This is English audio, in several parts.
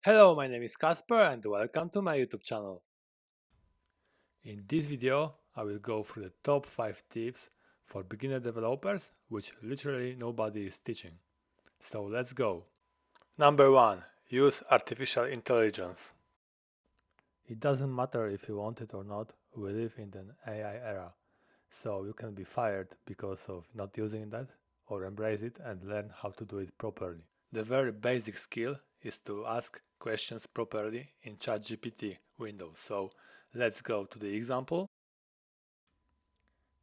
Hello, my name is Kasper and welcome to my YouTube channel. In this video, I will go through the top 5 tips for beginner developers which literally nobody is teaching. So let's go. Number 1. Use artificial intelligence. It doesn't matter if you want it or not, we live in an AI era. So you can be fired because of not using that or embrace it and learn how to do it properly. The very basic skill is to ask questions properly in ChatGPT window. So let's go to the example.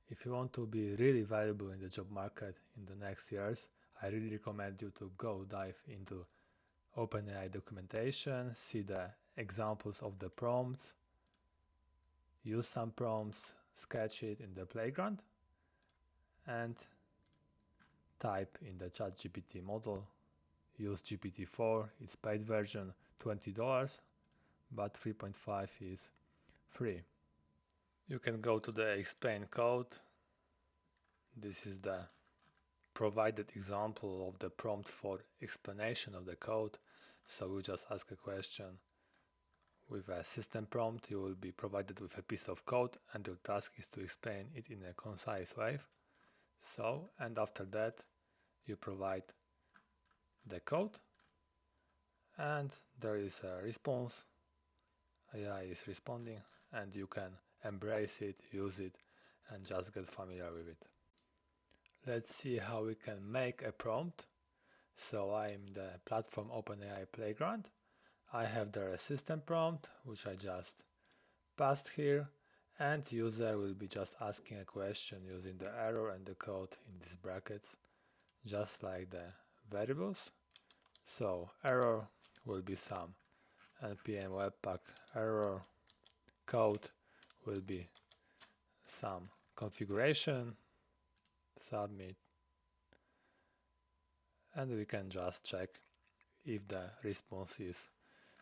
If you want to be really valuable in the job market in the next years, I really recommend you to go dive into OpenAI documentation, see the examples of the prompts, use some prompts, sketch it in the playground, and type in the ChatGPT model. Use GPT-4, it's paid version $20, but 3.5 is free. You can go to the explain code. This is the provided example of the prompt for explanation of the code. So you just ask a question with a system prompt. You will be provided with a piece of code and your task is to explain it in a concise way. So, and after that you provide the code and there is a response. AI is responding and you can embrace it, use it, and just get familiar with it. Let's see how we can make a prompt. So I'm the platform OpenAI Playground. I have the assistant prompt, which I just passed here, and user will be just asking a question using the error and the code in these brackets, just like the variables. So error will be some npm webpack error, code will be some configuration, submit, and we can just check if the response is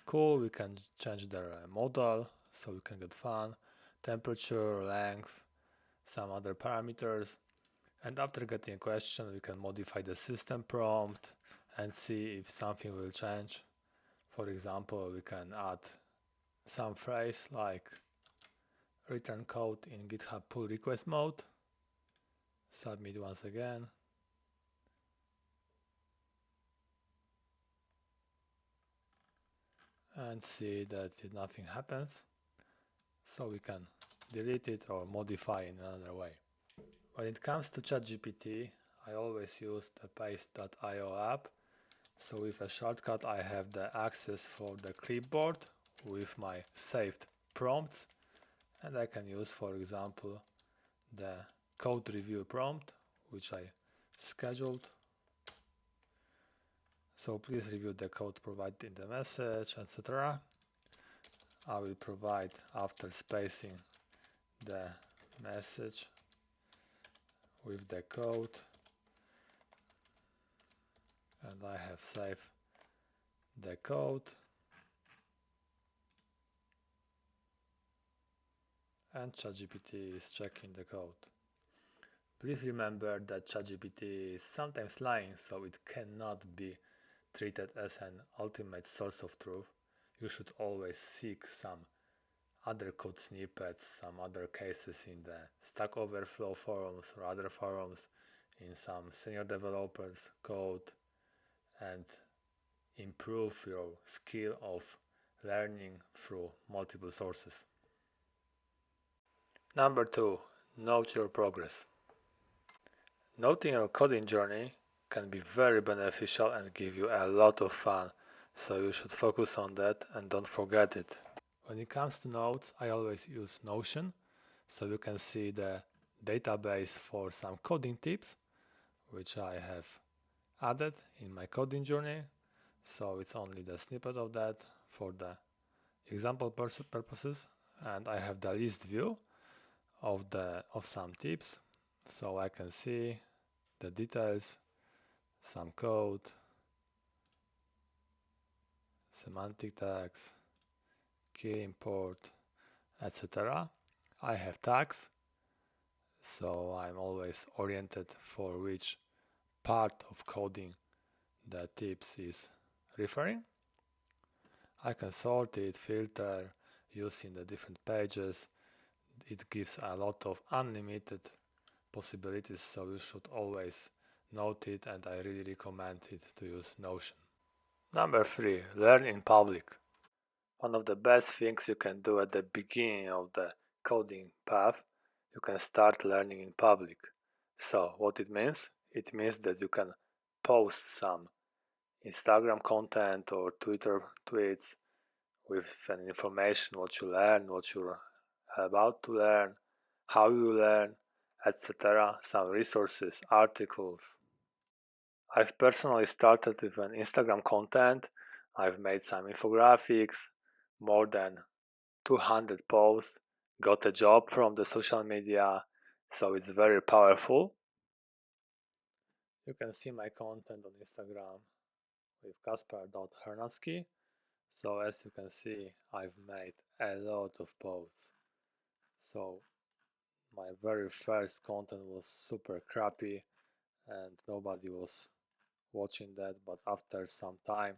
cool. We can change the model so we can get fun, temperature, length, some other parameters, and after getting a question we can modify the system prompt and see if something will change. For example, we can add some phrase like return code in GitHub pull request mode, submit once again, and see that nothing happens. So we can delete it or modify in another way. When it comes to ChatGPT, I always use the paste.io app. So with a shortcut I have the access for the clipboard with my saved prompts, and I can use, for example, the code review prompt which I scheduled. So please review the code provided in the message, etc. I will provide after spacing the message with the code, and I have saved the code, and ChatGPT is checking the code. Please remember that ChatGPT is sometimes lying, so it cannot be treated as an ultimate source of truth. You should always seek some other code snippets, some other cases in the Stack Overflow forums or other forums, in some senior developers code, and improve your skill of learning through multiple sources. Number 2. Note your progress. Noting your coding journey can be very beneficial and give you a lot of fun, so you should focus on that and don't forget it. When it comes to notes, I always use Notion, so you can see the database for some coding tips, which I have added in my coding journey. So it's only the snippet of that for the example purposes, and I have the list view of some tips, so I can see the details, some code, semantic tags, key import, etc. I have tags, so I'm always oriented for which part of coding the tips is referring. I can sort it, filter, using the different pages. It gives a lot of unlimited possibilities, so you should always note it, and I really recommend it to use Notion. Number 3. Learn in public. One of the best things you can do at the beginning of the coding path, you can start learning in public. So what it means? It means that you can post some Instagram content or Twitter tweets with an information what you learn, what you're about to learn, how you learn, etc. Some resources, articles. I've personally started with an Instagram content. I've made some infographics, more than 200 posts, got a job from the social media, so it's very powerful. You can see my content on Instagram with Kaspar.Hernatsky. So as you can see, I've made a lot of posts. So my very first content was super crappy and nobody was watching that, but after some time,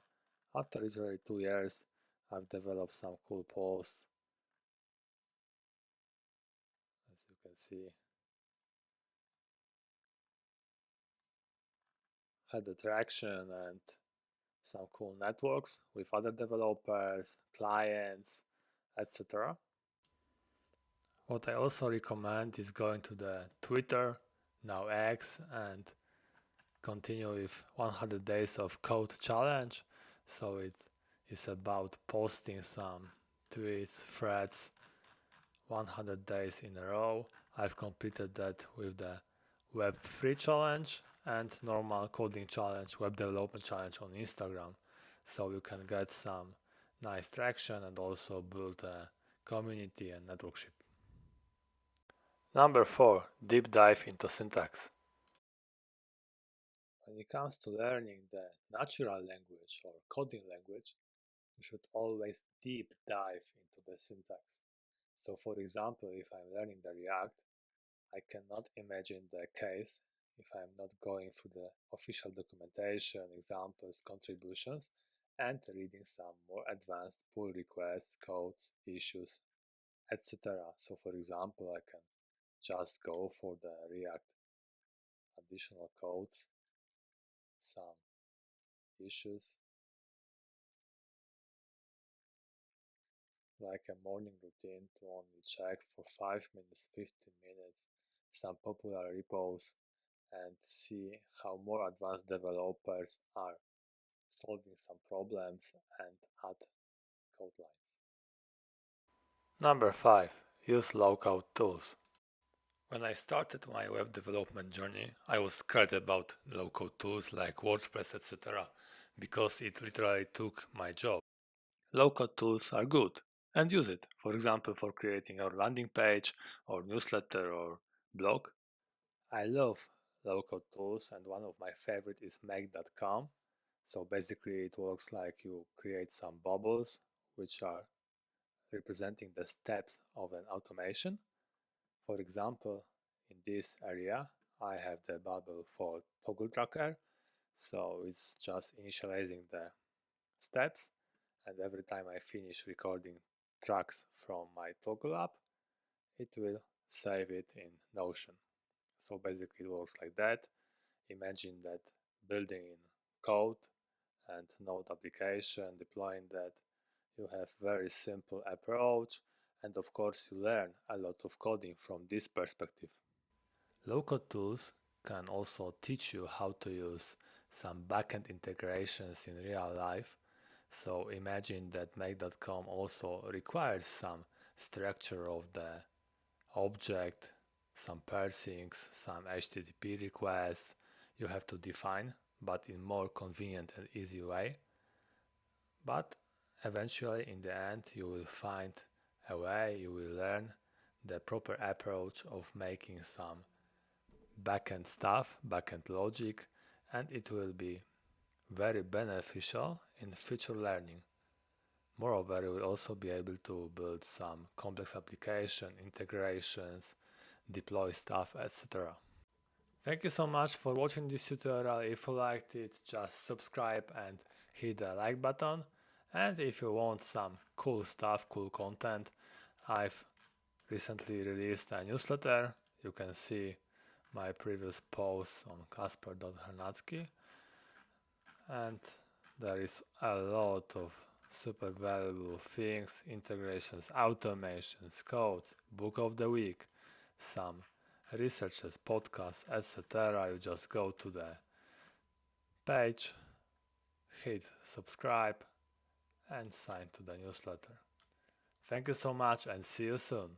after literally 2 years, I've developed some cool posts, as you can see. Had attraction and some cool networks with other developers, clients, etc. What I also recommend is going to the Twitter, now X, and continue with 100 days of code challenge. So it is about posting some tweets, threads, 100 days in a row. I've completed that with the Web3 challenge and normal coding challenge, web development challenge on Instagram. So you can get some nice traction and also build a community and networkship. Number 4. Deep dive into syntax. When it comes to learning the natural language or coding language, you should always deep dive into the syntax. So for example, if I'm learning the React, I cannot imagine the case if I'm not going through the official documentation, examples, contributions, and reading some more advanced pull requests, codes, issues, etc. So for example, I can just go for the React additional codes, some issues, like a morning routine to only check for 5 minutes, 15 minutes, some popular repos, and see how more advanced developers are solving some problems and add code lines. Number 5. Use low-code tools. When I started my web development journey, I was scared about low-code tools like WordPress, etc. because it literally took my job. Low-code tools are good and use it, for example, for creating your landing page or newsletter or blog. I love low-code tools, and one of my favorite is Make.com. So basically it works like you create some bubbles which are representing the steps of an automation. For example, in this area I have the bubble for toggle tracker, so it's just initializing the steps, and every time I finish recording tracks from my toggle app, it will save it in Notion. So basically it works like that. Imagine that building in code and Node application, deploying that, you have very simple approach, and of course you learn a lot of coding from this perspective. Low-code tools can also teach you how to use some backend integrations in real life. So imagine that Make.com also requires some structure of the object, some parsings, some HTTP requests you have to define, but in more convenient and easy way. But eventually in the end you will find a way, you will learn the proper approach of making some backend stuff, backend logic, and it will be very beneficial in future learning. Moreover, you will also be able to build some complex application, integrations, deploy stuff, etc. Thank you so much for watching this tutorial. If you liked it, just subscribe and hit the like button. And if you want some cool stuff, cool content, I've recently released a newsletter. You can see my previous posts on Kasper.Hernatsky, and there is a lot of super valuable things, integrations, automations, codes, book of the week, some researches, podcasts, etc. You just go to the page, hit subscribe, and sign to the newsletter. Thank you so much and see you soon.